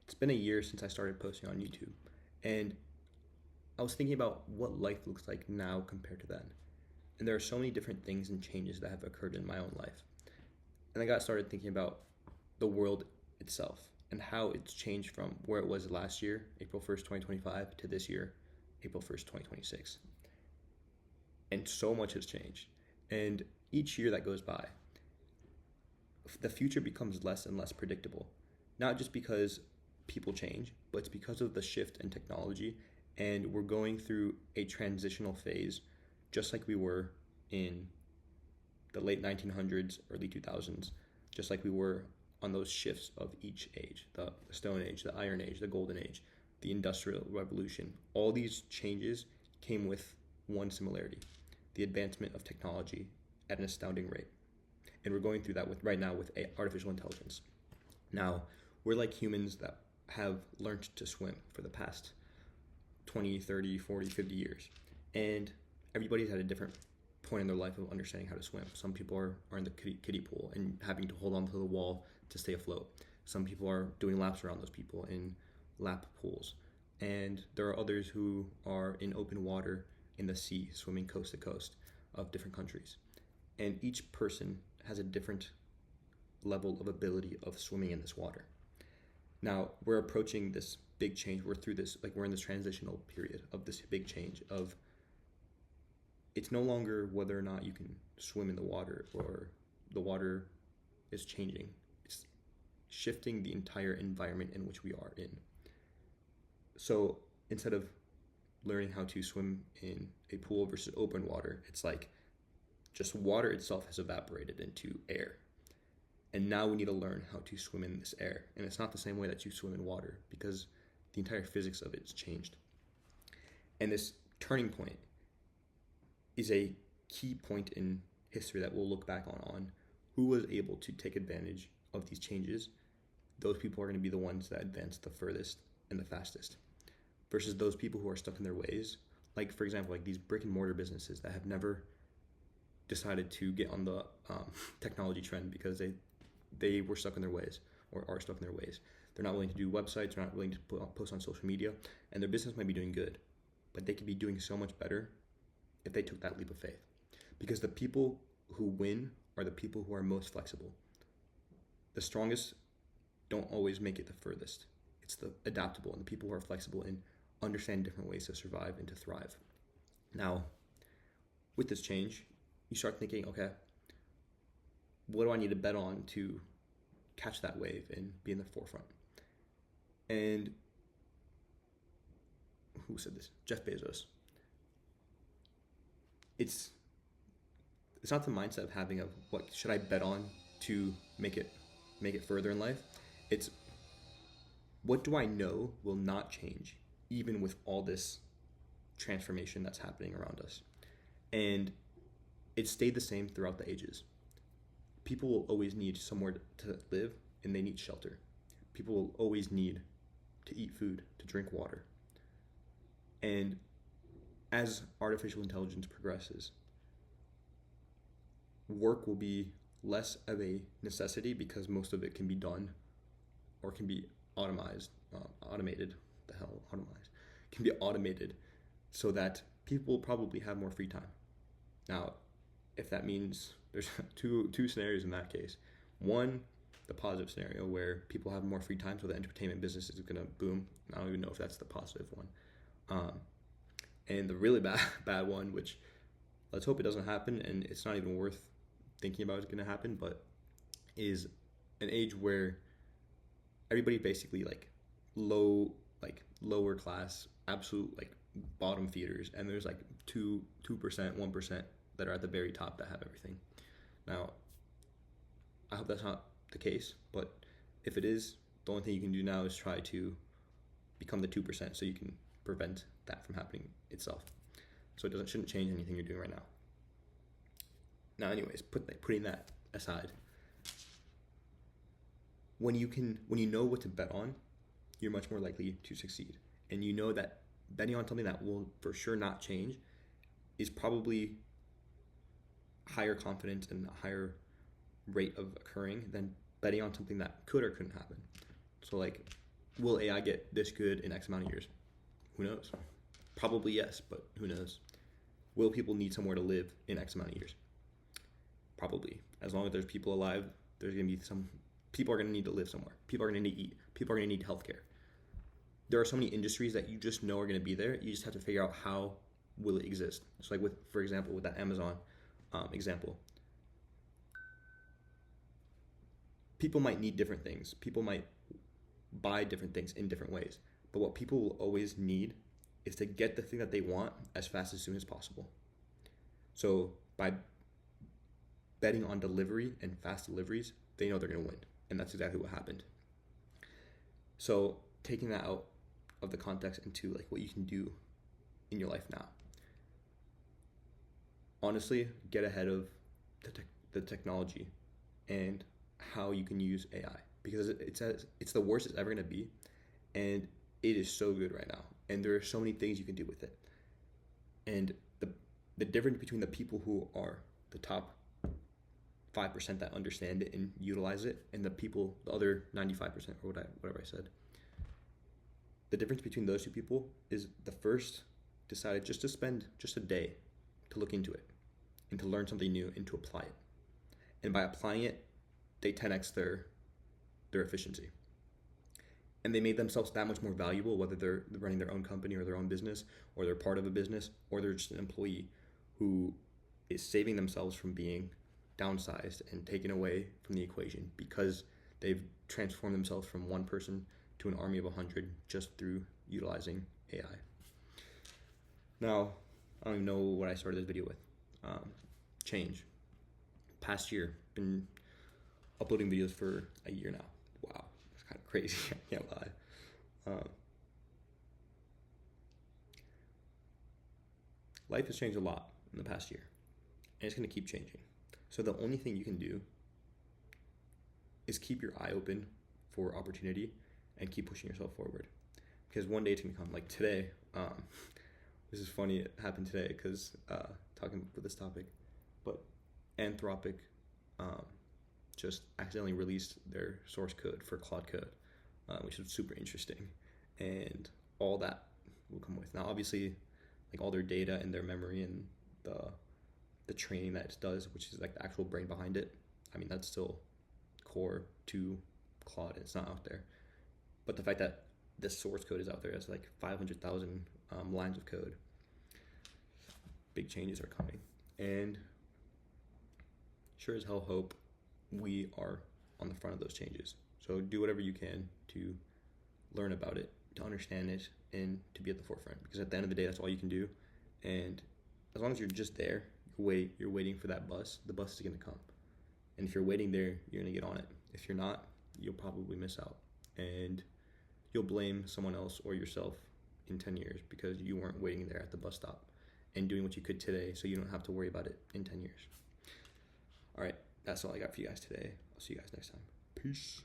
It's been a year since I started posting on YouTube, and I was thinking about what life looks like now compared to then. And there are so many different things and changes that have occurred in my own life. And I got started thinking about the world itself and how it's changed from where it was last year, April 1st, 2025, to this year, April 1st, 2026. And so much has changed. And each year that goes by, the future becomes less and less predictable. Not just because people change, but it's because of the shift in technology. And we're going through a transitional phase, just like we were in the late 1900s, early 2000s, just like we were on those shifts of each age, the Stone Age, the Iron Age, the Golden Age, the Industrial Revolution. All these changes came with one similarity: the advancement of technology at an astounding rate. And we're going through that right now with artificial intelligence. Now, we're like humans that have learned to swim for the past 20, 30, 40, 50 years. And everybody's at a different point in their life of understanding how to swim. Some people are in the kiddie pool and having to hold onto the wall to stay afloat. Some people are doing laps around those people in lap pools. And there are others who are in open water in the sea, swimming coast to coast of different countries. And each person has a different level of ability of swimming in this water. Now, we're approaching this big change. We're through this, like we're in this transitional period of this big change of it's no longer whether or not you can swim in the water or the water is changing. It's shifting the entire environment in which we are in. So instead of learning how to swim in a pool versus open water, it's like just water itself has evaporated into air. And now we need to learn how to swim in this air. And it's not the same way that you swim in water because the entire physics of it's changed. And this turning point is a key point in history that we'll look back on who was able to take advantage of these changes. Those people are going to be the ones that advance the furthest and the fastest versus those people who are stuck in their ways. Like, for example, like these brick and mortar businesses that have never decided to get on the technology trend because they were stuck in their ways or are stuck in their ways. They're not willing to do websites, they're not willing to post on social media, and their business might be doing good, but they could be doing so much better if they took that leap of faith. Because the people who win are the people who are most flexible. The strongest don't always make it the furthest. It's the adaptable and the people who are flexible and understand different ways to survive and to thrive. Now, with this change, you start thinking, okay, what do I need to bet on to catch that wave and be in the forefront? And who said this? Jeff Bezos. It's not the mindset of having of what should I bet on to make it further in life. It's what do I know will not change even with all this transformation that's happening around us. And it stayed the same throughout the ages. People will always need somewhere to live and they need shelter. People will always need to eat food, to drink water. And as artificial intelligence progresses, work will be less of a necessity because most of it can be done or can be automated, can be automated so that people will probably have more free time. Now, if that means there's two scenarios in that case. One, the positive scenario where people have more free time, so the entertainment business is going to boom. I don't even know if that's the positive one. And the really bad one, which let's hope it doesn't happen, and it's not even worth thinking about it's going to happen, but is an age where everybody basically lower class, absolute like bottom feeders, and there's like 2%, 1% that are at the very top that have everything. Now, I hope that's not the case, but if it is, the only thing you can do now is try to become the 2% so you can prevent that from happening itself. So it shouldn't change anything you're doing right now. Now, anyways, putting that aside, when you know what to bet on, you're much more likely to succeed. And you know that betting on something that will for sure not change is probably higher confidence and a higher rate of occurring than betting on something that could or couldn't happen. So like will AI get this good in X amount of years? Who knows? Probably yes, but who knows? Will people need somewhere to live in X amount of years? Probably. As long as there's people alive, there's going to be some people are going to need to live somewhere. People are going to need to eat. People are going to need healthcare. There are so many industries that you just know are going to be there. You just have to figure out how will it exist. So like for example, with that Amazon example, people might need different things. People might buy different things in different ways. But what people will always need is to get the thing that they want as fast as soon as possible. So by betting on delivery and fast deliveries, they know they're going to win. And that's exactly what happened. So taking that out of the context into like what you can do in your life now. Honestly, get ahead of the technology and how you can use AI, because it's the worst it's ever going to be, and it is so good right now, and there are so many things you can do with it. And the difference between the people who are the top 5% that understand it and utilize it, and the other 95%, or whatever I said, the difference between those two people is the first decided just to spend just a day to look into it and to learn something new and to apply it. And by applying it, they 10x their efficiency. And they made themselves that much more valuable, whether they're running their own company or their own business, or they're part of a business, or they're just an employee who is saving themselves from being downsized and taken away from the equation because they've transformed themselves from one person to an army of 100 just through utilizing AI. Now, I don't even know what I started this video with. Change. Past year, been uploading videos for a year now. Wow, that's kind of crazy. I can't lie. Life has changed a lot in the past year, and it's going to keep changing. So the only thing you can do is keep your eye open for opportunity and keep pushing yourself forward. Because one day it's going to come. Like today, this is funny, it happened today because talking about this topic, but Anthropic just accidentally released their source code for Claude Code, which is super interesting, and all that will come with. Now, obviously, like all their data and their memory and the training that it does, which is like the actual brain behind it, I mean, that's still core to Claude. It's not out there. But the fact that the source code is out there as like 500,000 lines of code, big changes are coming. And sure as hell hope we are on the front of those changes. So do whatever you can to learn about it, to understand it, and to be at the forefront. Because at the end of the day, that's all you can do. And as long as you're just there, you're waiting for that bus, the bus is going to come. And if you're waiting there, you're going to get on it. If you're not, you'll probably miss out. And you'll blame someone else or yourself in 10 years because you weren't waiting there at the bus stop and doing what you could today so you don't have to worry about it in 10 years. All right, that's all I got for you guys today. I'll see you guys next time. Peace.